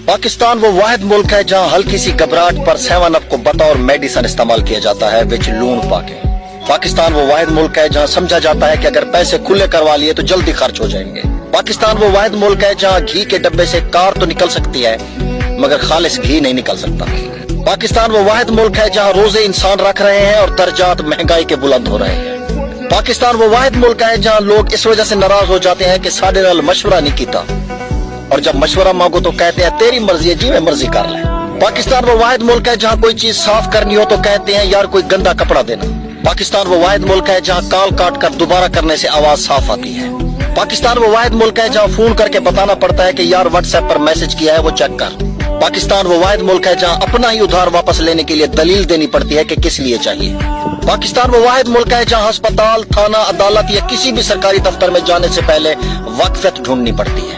پاکستان وہ واحد ملک ہے جہاں ہلکی سی گھبراہٹ پر 7 اپ کو بطور میڈیسن استعمال کیا جاتا ہے وچ لون پاکے۔ پاکستان وہ واحد ملک ہے جہاں سمجھا جاتا ہے کہ اگر پیسے کھلے کروا لیے تو جلدی خرچ ہو جائیں گے۔ پاکستان وہ واحد ملک ہے جہاں گھی کے ڈبے سے کار تو نکل سکتی ہے مگر خالص گھی نہیں نکل سکتا۔ پاکستان وہ واحد ملک ہے جہاں روزے انسان رکھ رہے ہیں اور درجات مہنگائی کے بلند ہو رہے ہیں۔ پاکستان وہ واحد ملک ہے جہاں لوگ اس وجہ سے ناراض ہو جاتے ہیں کہ ساڈے نال مشورہ نہیں کیتا، اور جب مشورہ مانگو تو کہتے ہیں تیری مرضی ہے جی میں مرضی کر لیں۔ پاکستان وہ واحد ملک ہے جہاں کوئی چیز صاف کرنی ہو تو کہتے ہیں یار کوئی گندا کپڑا دینا۔ پاکستان وہ واحد ملک ہے جہاں کال کاٹ کر دوبارہ کرنے سے آواز صاف آتی ہے۔ پاکستان وہ واحد ملک ہے جہاں فون کر کے بتانا پڑتا ہے کہ یار واٹس ایپ پر میسج کیا ہے وہ چیک کر۔ پاکستان وہ واحد ملک ہے جہاں اپنا ہی ادھار واپس لینے کے لیے دلیل دینی پڑتی ہے کہ کس لیے چاہیے۔ پاکستان وہ واحد ملک ہے جہاں ہسپتال، تھانہ، عدالت یا کسی بھی سرکاری دفتر میں جانے سے پہلے واقفیت ڈھونڈنی پڑتی ہے۔